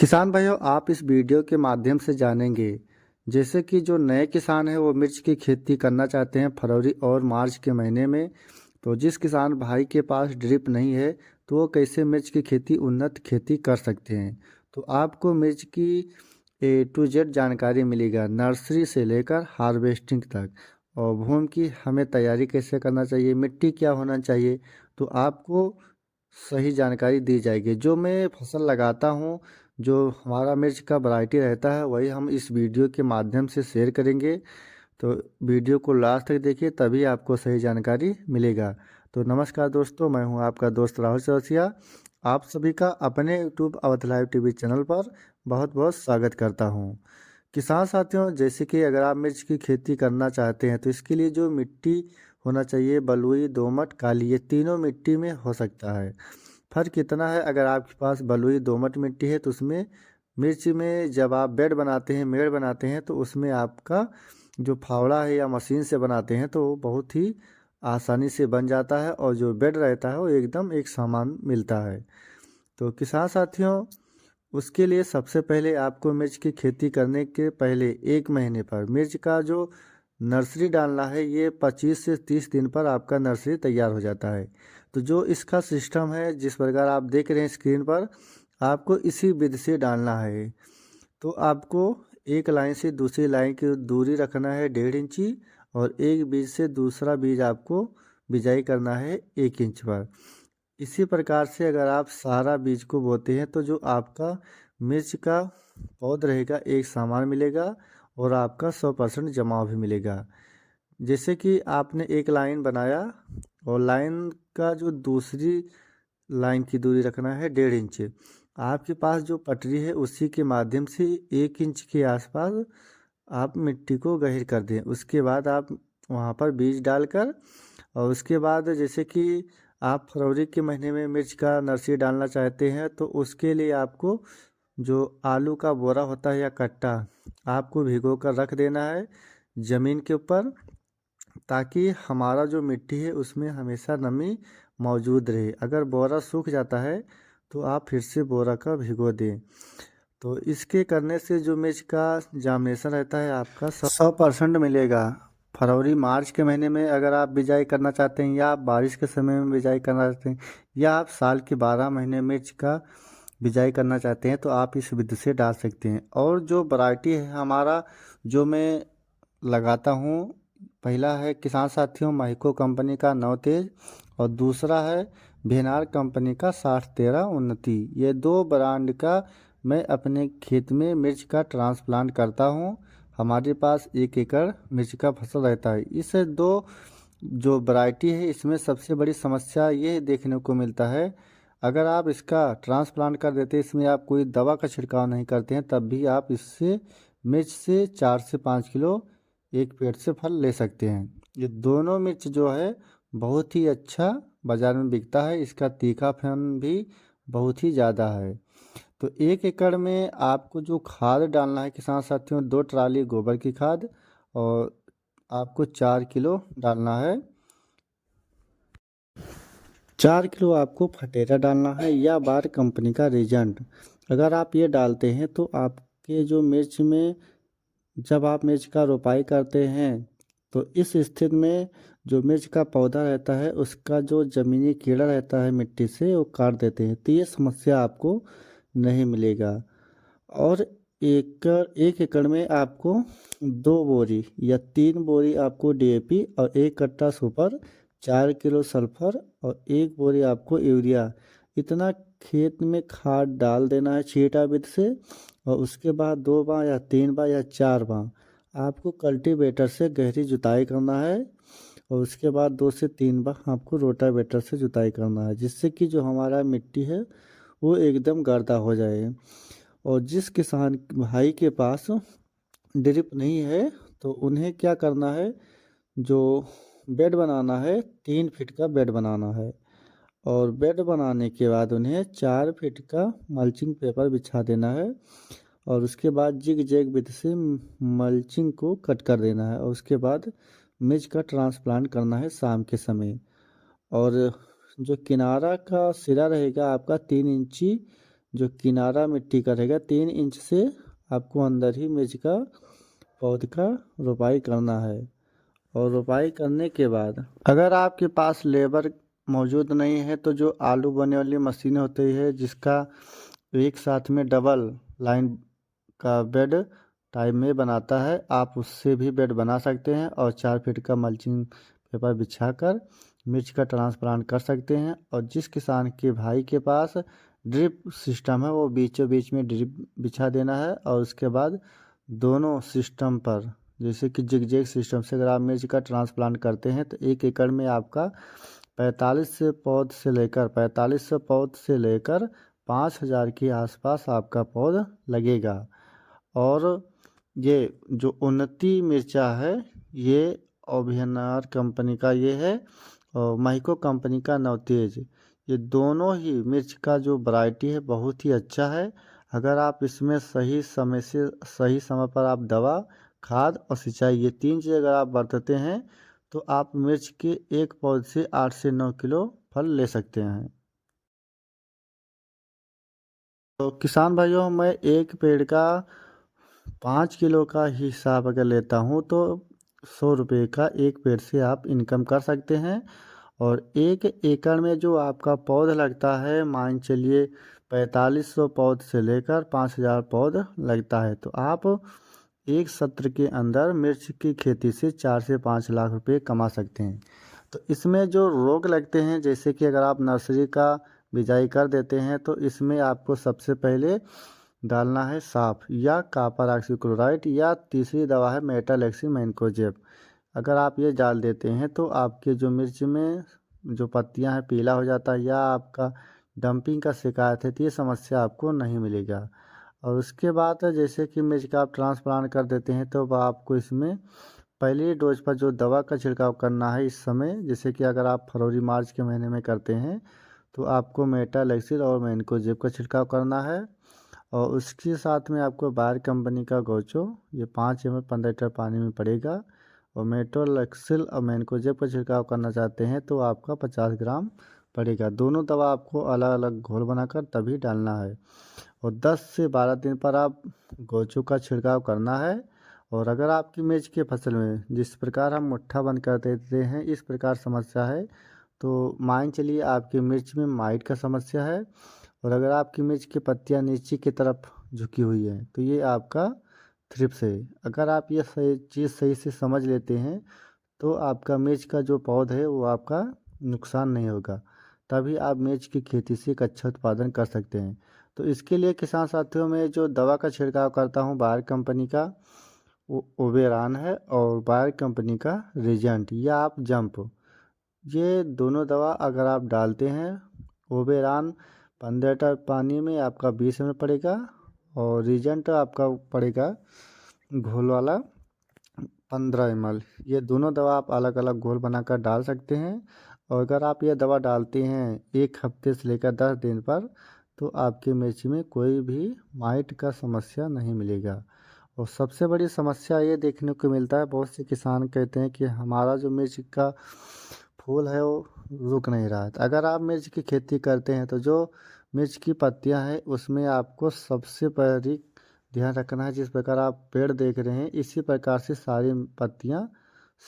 किसान भाइयों, आप इस वीडियो के माध्यम से जानेंगे जैसे कि जो नए किसान हैं वो मिर्च की खेती करना चाहते हैं फरवरी और मार्च के महीने में। तो जिस किसान भाई के पास ड्रिप नहीं है तो वो कैसे मिर्च की खेती उन्नत खेती कर सकते हैं। तो आपको मिर्च की A to Z जानकारी मिलेगा, नर्सरी से लेकर हार्वेस्टिंग तक। और भूमि की हमें तैयारी कैसे करना चाहिए, मिट्टी क्या होना चाहिए, तो आपको सही जानकारी दी जाएगी। जो मैं फसल लगाता हूँ, जो हमारा मिर्च का वैरायटी रहता है, वही हम इस वीडियो के माध्यम से शेयर करेंगे। तो वीडियो को लास्ट तक देखिए, तभी आपको सही जानकारी मिलेगा। तो नमस्कार दोस्तों, मैं हूं आपका दोस्त राहुल चौरसिया। आप सभी का अपने YouTube Awadh live TV channel पर बहुत बहुत स्वागत करता हूं। किसान साथियों, जैसे कि अगर आप मिर्च की खेती करना चाहते हैं तो इसके लिए जो मिट्टी होना चाहिए, बलुई, दोमट, काली, ये तीनों मिट्टी में हो सकता है। फ़र्क इतना है, अगर आपके पास बलुई दोमट मिट्टी है तो उसमें मिर्च में जब आप बेड बनाते हैं, मेड़ बनाते हैं, तो उसमें आपका जो फावड़ा है या मशीन से बनाते हैं तो वो बहुत ही आसानी से बन जाता है और जो बेड रहता है वो एकदम एक समान मिलता है। तो किसान साथियों, उसके लिए सबसे पहले आपको मिर्च की खेती करने के पहले 1 महीने पर मिर्च का जो नर्सरी डालना है, ये 25 से 30 दिन पर आपका नर्सरी तैयार हो जाता है। तो जो इसका सिस्टम है, जिस प्रकार आप देख रहे हैं स्क्रीन पर, आपको इसी विधि से डालना है। तो आपको एक लाइन से दूसरी लाइन की दूरी रखना है 1.5 इंची, और एक बीज से दूसरा बीज आपको बिजाई करना है 1 इंच पर। इसी प्रकार से अगर आप सारा बीज को बोते हैं तो जो आपका मिर्च का पौध रहेगा एक समान मिलेगा और आपका 100% जमाव भी मिलेगा। जैसे कि आपने एक लाइन बनाया और लाइन का जो दूसरी लाइन की दूरी रखना है 1.5 इंच। आपके पास जो पटरी है उसी के माध्यम से 1 इंच के आसपास आप मिट्टी को गहिर कर दें। उसके बाद आप वहाँ पर बीज डालकर, और उसके बाद जैसे कि आप फरवरी के महीने में मिर्च का नर्सरी डालना चाहते हैं तो उसके लिए आपको जो आलू का बोरा होता है या कट्टा, आपको भिगो कर रख देना है ज़मीन के ऊपर, ताकि हमारा जो मिट्टी है उसमें हमेशा नमी मौजूद रहे। अगर बोरा सूख जाता है तो आप फिर से बोरा का भिगो दें। तो इसके करने से जो मिर्च का जामिनेशन रहता है आपका 100% मिलेगा। फरवरी मार्च के महीने में अगर आप बिजाई करना चाहते हैं, या आप बारिश के समय में बिजाई करना चाहते हैं, या आप साल के 12 महीने मिर्च का बिजाई करना चाहते हैं, तो आप इस विधि से डाल सकते हैं। और जो वैरायटी है हमारा, जो मैं लगाता हूँ, पहला है किसान साथियों माइको कंपनी का 9 तेज, और दूसरा है भेनार कंपनी का 6013 उन्नति। ये दो ब्रांड का मैं अपने खेत में मिर्च का ट्रांसप्लांट करता हूँ। हमारे पास 1 एकड़ मिर्च का फसल रहता है। इस दो जो वैरायटी है इसमें सबसे बड़ी समस्या ये देखने को मिलता है, अगर आप इसका ट्रांसप्लांट कर देते हैं, इसमें आप कोई दवा का छिड़काव नहीं करते हैं, तब भी आप इससे मिर्च से 4 से 5 किलो एक पेड़ से फल ले सकते हैं। ये दोनों मिर्च जो है बहुत ही अच्छा बाज़ार में बिकता है, इसका तीखापन भी बहुत ही ज़्यादा है। तो 1 एकड़ में आपको जो खाद डालना है किसान साथियों, 2 ट्राली गोबर की खाद, और आपको 4 किलो डालना है। 4 किलो आपको फटेरा डालना है या बार कंपनी का रीजेंट। अगर आप ये डालते हैं तो आपके जो मिर्च में, जब आप मिर्च का रोपाई करते हैं तो इस स्थिति में जो मिर्च का पौधा रहता है उसका जो ज़मीनी कीड़ा रहता है मिट्टी से वो काट देते हैं, तो ये समस्या आपको नहीं मिलेगा। और 1 एकड़ में आपको 2 बोरी या 3 बोरी आपको DAP और 1 कट्टा सुपर, 4 किलो सल्फर और 1 बोरी आपको यूरिया, इतना खेत में खाद डाल देना है छींटा विधि से। और उसके बाद 2 बार या 3 बार या 4 बार आपको कल्टीवेटर से गहरी जुताई करना है, और उसके बाद 2 से 3 बार आपको रोटावेटर से जुताई करना है, जिससे कि जो हमारा मिट्टी है वो एकदम गर्दा हो जाए। और जिस किसान भाई के पास ड्रिप नहीं है तो उन्हें क्या करना है, जो बेड बनाना है 3 फीट का बेड बनाना है, और बेड बनाने के बाद उन्हें 4 फीट का मल्चिंग पेपर बिछा देना है, और उसके बाद जिग जैग विधि से मल्चिंग को कट कर देना है, और उसके बाद मिर्च का ट्रांसप्लांट करना है शाम के समय। और जो किनारा का सिरा रहेगा आपका 3 इंची जो किनारा मिट्टी का रहेगा 3 इंच से आपको अंदर ही मिर्च का पौध का रोपाई करना है। और रोपाई करने के बाद अगर आपके पास लेबर मौजूद नहीं है तो जो आलू बोने वाली मशीन होती है जिसका एक साथ में डबल लाइन का बेड टाइप में बनाता है, आप उससे भी बेड बना सकते हैं और 4 फीट का मल्चिंग पेपर बिछाकर मिर्च का ट्रांसप्लांट कर सकते हैं। और जिस किसान के भाई के पास ड्रिप सिस्टम है वो बीचों बीच में ड्रिप बिछा देना है और उसके बाद दोनों सिस्टम पर जैसे कि जिगजैग सिस्टम से अगर आप मिर्च का ट्रांसप्लांट करते हैं तो 1 एकड़ में आपका 4500 पौध से लेकर 5000 के आसपास आपका पौध लगेगा। और ये जो उन्नति मिर्चा है ये अभियानार कंपनी का ये है और महिको कंपनी का नवतेज, ये दोनों ही मिर्च का जो वैरायटी है बहुत ही अच्छा है। अगर आप इसमें सही समय पर आप दवा, खाद और सिंचाई ये 3 चीज़ अगर आप बरतते हैं तो आप मिर्च के एक पौध से 8 से 9 किलो फल ले सकते हैं। तो किसान भाइयों, मैं एक पेड़ का 5 किलो का हिसाब अगर लेता हूँ तो 100 रुपये का एक पेड़ से आप इनकम कर सकते हैं। और 1 एकड़ में जो आपका पौध लगता है मान चलिए 4500 पौध से लेकर 5000 पौध लगता है, तो आप एक सत्र के अंदर मिर्च की खेती से 4 से 5 लाख रुपए कमा सकते हैं। तो इसमें जो रोग लगते हैं जैसे कि अगर आप नर्सरी का बिजाई कर देते हैं तो इसमें आपको सबसे पहले डालना है साफ या कॉपर ऑक्सीक्लोराइड या तीसरी दवा है मेटालैक्सी मैनकोजेब। अगर आप ये डाल देते हैं तो आपके जो मिर्च में जो पत्तियां हैं पीला हो जाता है या आपका डंपिंग का शिकायत है तो ये समस्या आपको नहीं मिलेगा। और उसके बाद जैसे कि मिर्च का आप ट्रांसप्लांट कर देते हैं तो आपको इसमें पहली डोज पर जो दवा का छिड़काव करना है इस समय, जैसे कि अगर आप फरवरी मार्च के महीने में करते हैं तो आपको मेटालैक्सिल और मैनकोजेब का छिड़काव करना है। और उसके साथ में आपको बायर कंपनी का गोचो ये 5 ml 15 लीटर पानी में पड़ेगा। और मेटालैक्सिल और मैनकोजेब का छिड़काव करना चाहते हैं तो आपका 50 ग्राम पड़ेगा। दोनों दवा आपको अलग अलग घोल बनाकर तभी डालना है। और 10 से 12 दिन पर आप गोचू का छिड़काव करना है। और अगर आपकी मिर्च की फसल में जिस प्रकार हम मुट्ठा बंद कर देते हैं इस प्रकार समस्या है तो मान चलिए आपकी मिर्च में माइट का समस्या है। और अगर आपकी मिर्च की पत्तियां नीचे की तरफ झुकी हुई है तो ये आपका थ्रिप्स है। अगर आप ये चीज़ सही से समझ लेते हैं तो आपका मिर्च का जो पौध है वो आपका नुकसान नहीं होगा, तभी आप मिर्च की खेती से एक अच्छा उत्पादन कर सकते हैं। तो इसके लिए किसान साथियों में जो दवा का छिड़काव करता हूँ बायर कंपनी का ओबेरान है और बायर कंपनी का रिजेंट या आप जंप, ये दोनों दवा अगर आप डालते हैं ओबेरान 15 लीटर पानी में आपका 20 ml पड़ेगा और रिजेंट आपका पड़ेगा घोल वाला 15 ml। ये दोनों दवा आप अलग अलग घोल बनाकर डाल सकते हैं। और अगर आप ये दवा डालते हैं 1 हफ्ते से लेकर 10 दिन पर तो आपकी मिर्ची में कोई भी माइट का समस्या नहीं मिलेगा। और सबसे बड़ी समस्या ये देखने को मिलता है, बहुत से किसान कहते हैं कि हमारा जो मिर्च का फूल है वो रुक नहीं रहा है। तो अगर आप मिर्च की खेती करते हैं तो जो मिर्च की पत्तियां हैं उसमें आपको सबसे पहले ध्यान रखना है जिस प्रकार आप पेड़ देख रहे हैं इसी प्रकार से सारी पत्तियां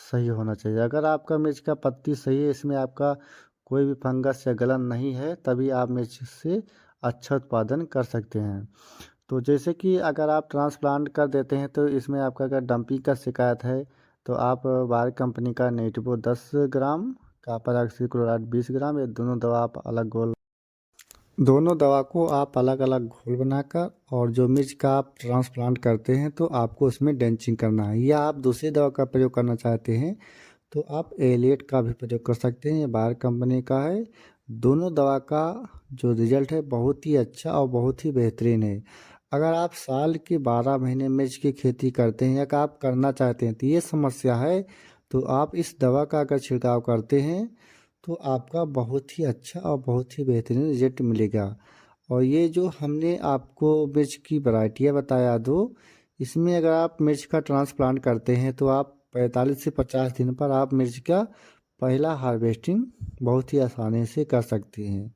सही होना चाहिए। अगर आपका मिर्च का पत्ती सही है, इसमें आपका कोई भी फंगस या गलन नहीं है, तभी आप मिर्च से अच्छा उत्पादन कर सकते हैं। तो जैसे कि अगर आप ट्रांसप्लांट कर देते हैं तो इसमें आपका अगर डंपिंग का शिकायत है तो आप बायर कंपनी का नेटिवो 10 ग्राम, कॉपर ऑक्सीक्लोराइड 20 ग्राम, ये दोनों दवा को आप अलग अलग घोल बनाकर और जो मिर्च का आप ट्रांसप्लांट करते हैं तो आपको उसमें डेंचिंग करना है। या आप दूसरी दवा का प्रयोग करना चाहते हैं तो आप एलिएट का भी प्रयोग कर सकते हैं, ये बायर कंपनी का है। दोनों दवा का जो रिजल्ट है बहुत ही अच्छा और बहुत ही बेहतरीन है। अगर आप साल के 12 महीने मिर्च की खेती करते हैं या आप करना चाहते हैं तो ये समस्या है तो आप इस दवा का अगर छिड़काव करते हैं तो आपका बहुत ही अच्छा और बहुत ही बेहतरीन रिजल्ट मिलेगा। और ये जो हमने आपको मिर्च की वैरायटियाँ बताया दो, इसमें अगर आप मिर्च का ट्रांसप्लांट करते हैं तो आप 45 से 50 दिन पर आप मिर्च का पहला हार्वेस्टिंग बहुत ही आसानी से कर सकते हैं।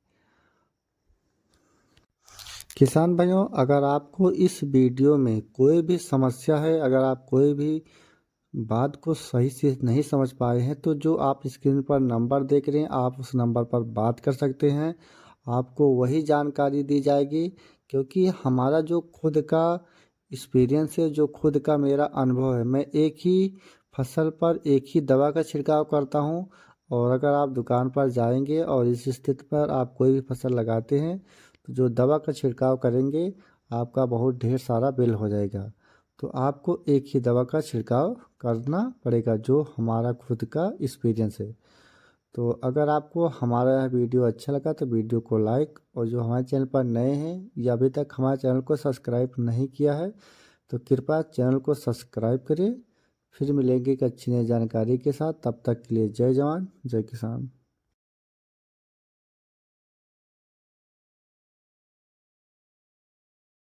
किसान भाइयों, अगर आपको इस वीडियो में कोई भी समस्या है, अगर आप कोई भी बात को सही से नहीं समझ पाए हैं, तो जो आप स्क्रीन पर नंबर देख रहे हैं, आप उस नंबर पर बात कर सकते हैं। आपको वही जानकारी दी जाएगी, क्योंकि हमारा जो खुद का एक्सपीरियंस है, जो खुद का मेरा अनुभव है, मैं एक ही फसल पर एक ही दवा का छिड़काव करता हूँ। और अगर आप दुकान पर जाएंगे और इस स्थिति पर आप कोई भी फसल लगाते हैं, तो जो दवा का छिड़काव करेंगे, आपका बहुत ढेर सारा बिल हो जाएगा। तो आपको एक ही दवा का छिड़काव करना पड़ेगा, जो हमारा खुद का एक्सपीरियंस है। तो अगर आपको हमारा यह वीडियो अच्छा लगा तो वीडियो को लाइक, और जो हमारे चैनल पर नए हैं या अभी तक हमारे चैनल को सब्सक्राइब नहीं किया है, तो कृपया चैनल को सब्सक्राइब करें। फिर मिलेंगे एक अच्छी नई जानकारी के साथ। तब तक के लिए जय जवान जय किसान।